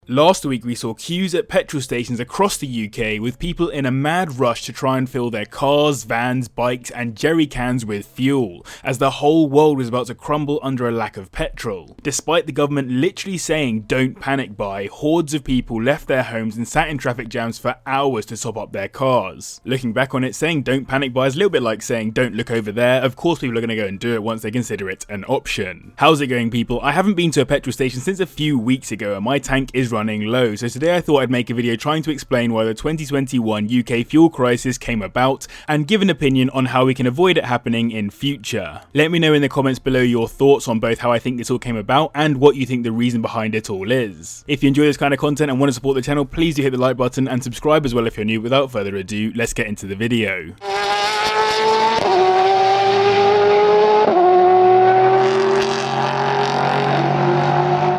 Last week we saw queues at petrol stations across the UK with people in a mad rush to try and fill their cars, vans, bikes and jerry cans with fuel, as the whole world was about to crumble under a lack of petrol. Despite the government literally saying don't panic buy, hordes of people left their homes and sat in traffic jams for hours to top up their cars. Looking back on it, saying don't panic buy is a little bit like saying don't look over there. Of course people are going to go and do it once they consider it an option. How's it going, people? I haven't been to a petrol station since a few weeks ago and my tank is running low, so today I thought I'd make a video trying to explain why the 2021 UK fuel crisis came about and give an opinion on how we can avoid it happening in future. Let me know in the comments below your thoughts on both how I think this all came about and what you think the reason behind it all is. If you enjoy this kind of content and want to support the channel, please do hit the like button and subscribe as well if you're new. Without further ado, let's get into the video.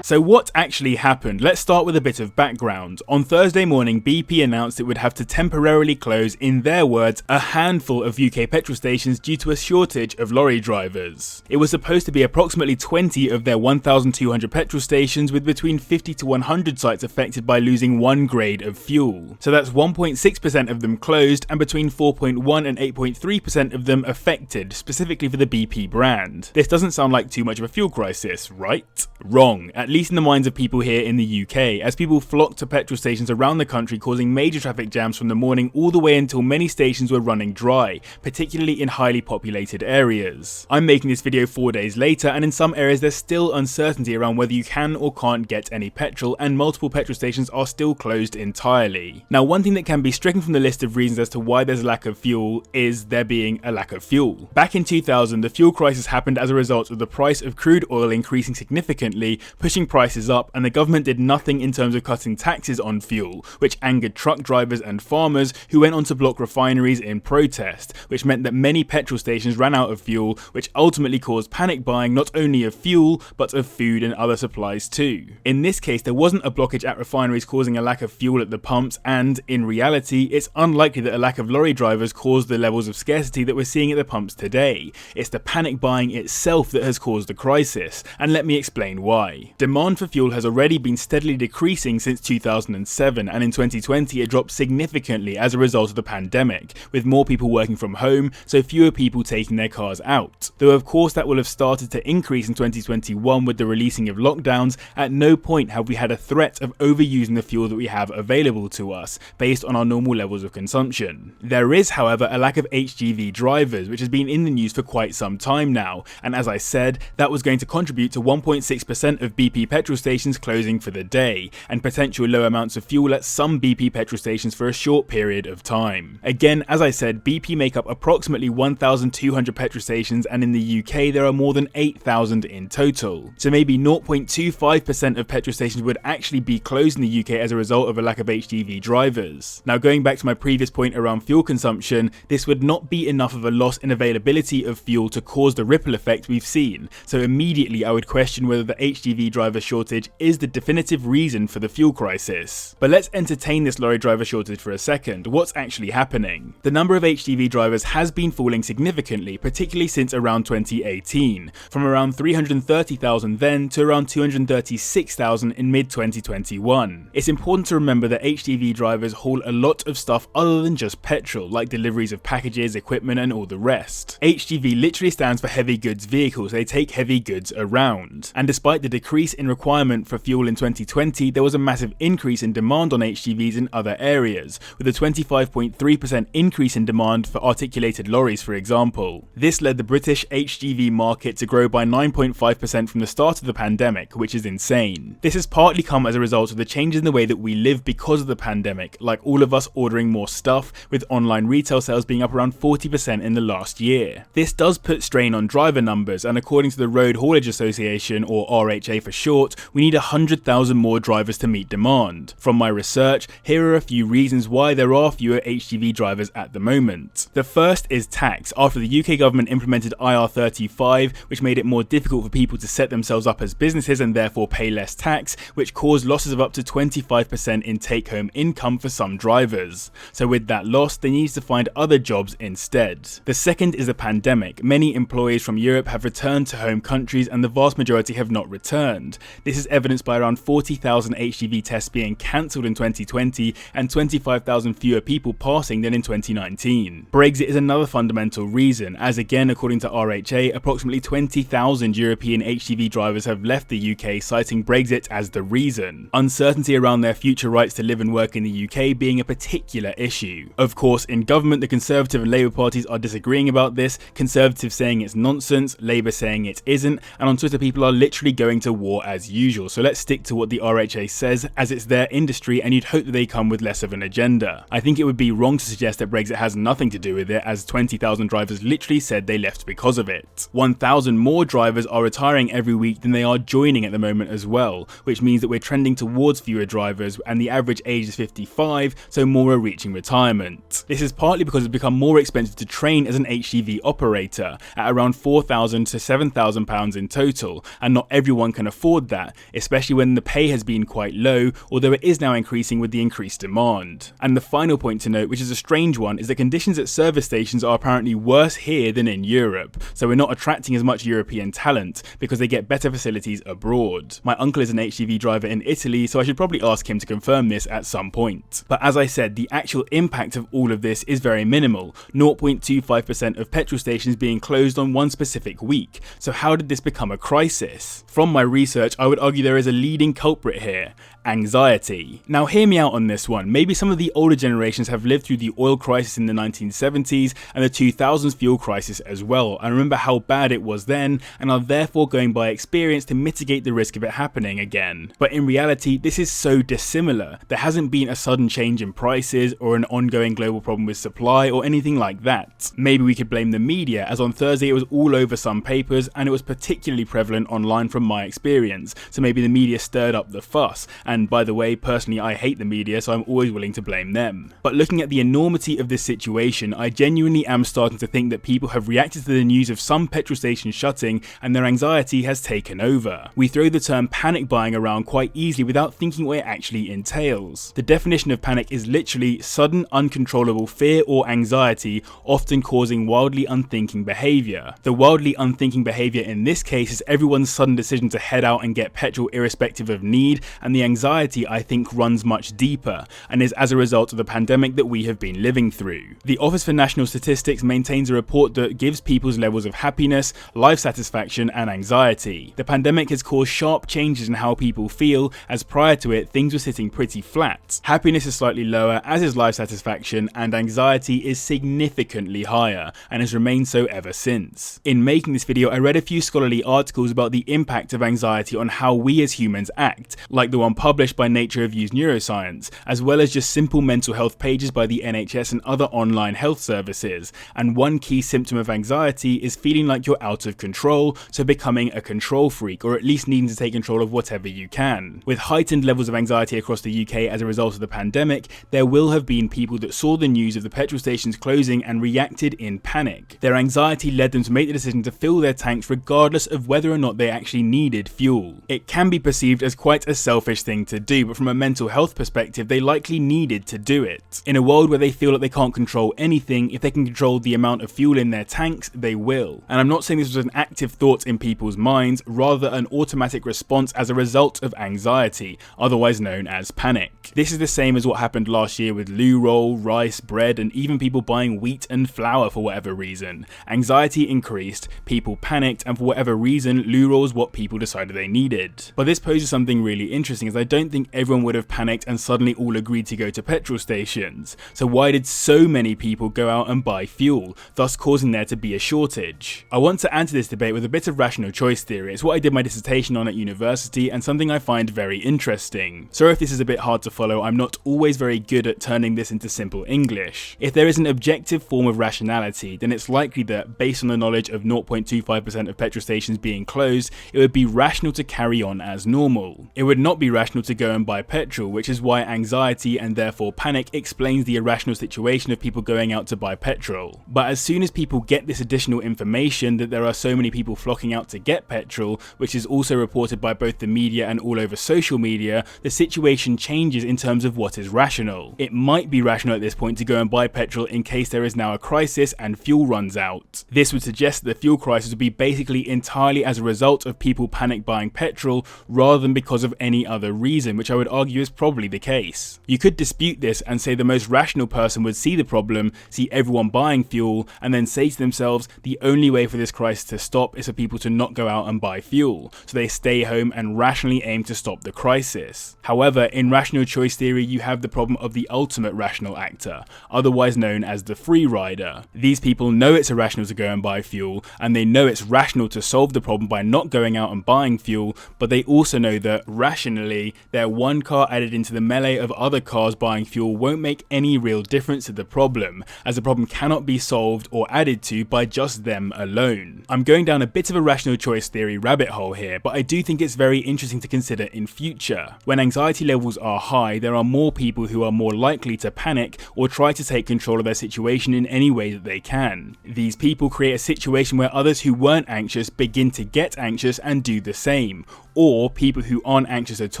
So what actually happened? Let's start with a bit of background. On Thursday morning, BP announced it would have to temporarily close, in their words, a handful of UK petrol stations due to a shortage of lorry drivers. It was supposed to be approximately 20 of their 1,200 petrol stations, with between 50 to 100 sites affected by losing one grade of fuel. So that's 1.6% of them closed and between 4.1 and 8.3% of them affected, specifically for the BP brand. This doesn't sound like too much of a fuel crisis, right? Wrong. At least in the minds of people here in the UK, as people flocked to petrol stations around the country, causing major traffic jams from the morning all the way until many stations were running dry, particularly in highly populated areas. I'm making this video 4 days later, and in some areas there's still uncertainty around whether you can or can't get any petrol, and multiple petrol stations are still closed entirely. Now, one thing that can be stricken from the list of reasons as to why there's a lack of fuel is there being a lack of fuel. Back in 2000, the fuel crisis happened as a result of the price of crude oil increasing significantly, pushing prices up, and the government did nothing in terms of cutting taxes on fuel, which angered truck drivers and farmers who went on to block refineries in protest, which meant that many petrol stations ran out of fuel, which ultimately caused panic buying not only of fuel but of food and other supplies too. In this case, there wasn't a blockage at refineries causing a lack of fuel at the pumps, and in reality it's unlikely that a lack of lorry drivers caused the levels of scarcity that we're seeing at the pumps today. It's the panic buying itself that has caused the crisis, and let me explain why. Demand for fuel has already been steadily decreasing since 2007, and in 2020 it dropped significantly as a result of the pandemic, with more people working from home, so fewer people taking their cars out. Though of course that will have started to increase in 2021 with the releasing of lockdowns, at no point have we had a threat of overusing the fuel that we have available to us, based on our normal levels of consumption. There is, however, a lack of HGV drivers, which has been in the news for quite some time now, and as I said, that was going to contribute to 1.6% of BP petrol stations closing for the day, and potential low amounts of fuel at some BP petrol stations for a short period of time. Again, as I said, BP make up approximately 1,200 petrol stations, and in the UK there are more than 8,000 in total. So maybe 0.25% of petrol stations would actually be closed in the UK as a result of a lack of HGV drivers. Now, going back to my previous point around fuel consumption, this would not be enough of a loss in availability of fuel to cause the ripple effect we've seen, so immediately I would question whether the HGV driver shortage is the definitive reason for the fuel crisis. But let's entertain this lorry driver shortage for a second. What's actually happening? The number of HGV drivers has been falling significantly, particularly since around 2018, from around 330,000 then to around 236,000 in mid-2021. It's important to remember that HGV drivers haul a lot of stuff other than just petrol, like deliveries of packages, equipment and all the rest. HGV literally stands for heavy goods vehicles. They take heavy goods around. And despite the decrease in requirement for fuel in 2020, there was a massive increase in demand on HGVs in other areas, with a 25.3% increase in demand for articulated lorries, for example. This led the British HGV market to grow by 9.5% from the start of the pandemic, which is insane. This has partly come as a result of the changes in the way that we live because of the pandemic, like all of us ordering more stuff, with online retail sales being up around 40% in the last year. This does put strain on driver numbers, and according to the Road Haulage Association, or RHA for short, we need 100,000 more drivers to meet demand. From my research, here are a few reasons why there are fewer HGV drivers at the moment. The first is tax, after the UK government implemented IR35, which made it more difficult for people to set themselves up as businesses and therefore pay less tax, which caused losses of up to 25% in take-home income for some drivers. So with that loss, they need to find other jobs instead. The second is the pandemic. Many employees from Europe have returned to home countries and the vast majority have not returned, This is evidenced by around 40,000 HGV tests being cancelled in 2020 and 25,000 fewer people passing than in 2019. Brexit is another fundamental reason, as again according to RHA, approximately 20,000 European HGV drivers have left the UK, citing Brexit as the reason. Uncertainty around their future rights to live and work in the UK being a particular issue. Of course, in government the Conservative and Labour parties are disagreeing about this, Conservatives saying it's nonsense, Labour saying it isn't, and on Twitter people are literally going to war as usual. So let's stick to what the RHA says, as it's their industry and you'd hope that they come with less of an agenda. I think it would be wrong to suggest that Brexit has nothing to do with it, as 20,000 drivers literally said they left because of it. 1,000 more drivers are retiring every week than they are joining at the moment as well, which means that we're trending towards fewer drivers and the average age is 55, so more are reaching retirement. This is partly because it's become more expensive to train as an HGV operator, at around £4,000 to £7,000 in total, and not everyone can afford that, especially when the pay has been quite low, although it is now increasing with the increased demand. And the final point to note, which is a strange one, is that conditions at service stations are apparently worse here than in Europe, so we're not attracting as much European talent because they get better facilities abroad. My uncle is an HGV driver in Italy, so I should probably ask him to confirm this at some point. But as I said, the actual impact of all of this is very minimal, 0.25% of petrol stations being closed on one specific week. So how did this become a crisis? From my research, I would argue there is a leading culprit here: anxiety. Now hear me out on this one. Maybe some of the older generations have lived through the oil crisis in the 1970s and the 2000s fuel crisis as well, and remember how bad it was then, and are therefore going by experience to mitigate the risk of it happening again. But in reality, this is so dissimilar. There hasn't been a sudden change in prices or an ongoing global problem with supply or anything like that. Maybe we could blame the media, as on Thursday it was all over some papers and it was particularly prevalent online from my experience, so maybe the media stirred up the fuss. And by the way, personally I hate the media, so I'm always willing to blame them. But looking at the enormity of this situation, I genuinely am starting to think that people have reacted to the news of some petrol stations shutting and their anxiety has taken over. We throw the term panic buying around quite easily without thinking what it actually entails. The definition of panic is literally sudden uncontrollable fear or anxiety, often causing wildly unthinking behaviour. The wildly unthinking behaviour in this case is everyone's sudden decision to head out and get petrol irrespective of need, and the anxiety I think runs much deeper and is as a result of the pandemic that we have been living through. The Office for National Statistics maintains a report that gives people's levels of happiness, life satisfaction and anxiety. The pandemic has caused sharp changes in how people feel, as prior to it things were sitting pretty flat. Happiness is slightly lower, as is life satisfaction, and anxiety is significantly higher and has remained so ever since. In making this video I read a few scholarly articles about the impact of anxiety on how we as humans act, like the one published by Nature Reviews Neuroscience, as well as just simple mental health pages by the NHS and other online health services. And one key symptom of anxiety is feeling like you're out of control, so becoming a control freak, or at least needing to take control of whatever you can. With heightened levels of anxiety across the UK as a result of the pandemic, there will have been people that saw the news of the petrol stations closing and reacted in panic. Their anxiety led them to make the decision to fill their tanks regardless of whether or not they actually needed fuel. It can be perceived as quite a selfish thing to do, but from a mental health perspective they likely needed to do it. In a world where they feel like they can't control anything, if they can control the amount of fuel in their tanks, they will. And I'm not saying this was an active thought in people's minds, rather an automatic response as a result of anxiety, otherwise known as panic. This is the same as what happened last year with loo roll, rice, bread, and even people buying wheat and flour for whatever reason. Anxiety increased, people panicked, and for whatever reason loo roll is what people decided they needed. But this poses something really interesting, as I don't think everyone would have panicked and suddenly all agreed to go to petrol stations. So why did so many people go out and buy fuel, thus causing there to be a shortage? I want to answer this debate with a bit of rational choice theory. It's what I did my dissertation on at university and something I find very interesting. So if this is a bit hard to follow, I'm not always very good at turning this into simple English. If there is an objective form of rationality, then it's likely that, based on the knowledge of 0.25% of petrol stations being closed, it would be rational to carry on as normal. It would not be rational irrational to go and buy petrol, which is why anxiety and therefore panic explains the irrational situation of people going out to buy petrol. But as soon as people get this additional information that there are so many people flocking out to get petrol, which is also reported by both the media and all over social media, the situation changes in terms of what is rational. It might be rational at this point to go and buy petrol in case there is now a crisis and fuel runs out. This would suggest that the fuel crisis would be basically entirely as a result of people panic buying petrol rather than because of any other reason, which I would argue is probably the case. You could dispute this and say the most rational person would see the problem, see everyone buying fuel, and then say to themselves the only way for this crisis to stop is for people to not go out and buy fuel, so they stay home and rationally aim to stop the crisis. However, in rational choice theory you have the problem of the ultimate rational actor, otherwise known as the free rider. These people know it's irrational to go and buy fuel, and they know it's rational to solve the problem by not going out and buying fuel, but they also know that rationally their one car added into the melee of other cars buying fuel won't make any real difference to the problem, as the problem cannot be solved or added to by just them alone. I'm going down a bit of a rational choice theory rabbit hole here, but I do think it's very interesting to consider in future. When anxiety levels are high, there are more people who are more likely to panic or try to take control of their situation in any way that they can. These people create a situation where others who weren't anxious begin to get anxious and do the same, or people who aren't anxious at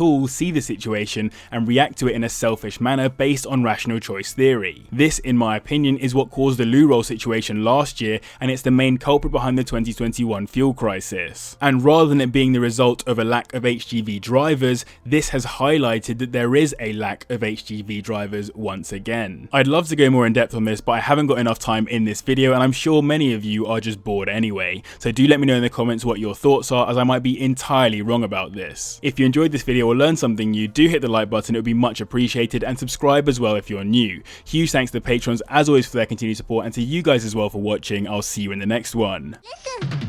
all see the situation and react to it in a selfish manner based on rational choice theory. This, in my opinion, is what caused the loo roll situation last year, and it's the main culprit behind the 2021 fuel crisis. And rather than it being the result of a lack of HGV drivers, this has highlighted that there is a lack of HGV drivers once again. I'd love to go more in depth on this, but I haven't got enough time in this video, and I'm sure many of you are just bored anyway. So do let me know in the comments what your thoughts are, as I might be entirely wrong about this. If you enjoyed this video or learned something new, do hit the like button, it would be much appreciated, and subscribe as well if you're new. Huge thanks to the patrons as always for their continued support, and to you guys as well for watching. I'll see you in the next one. Listen.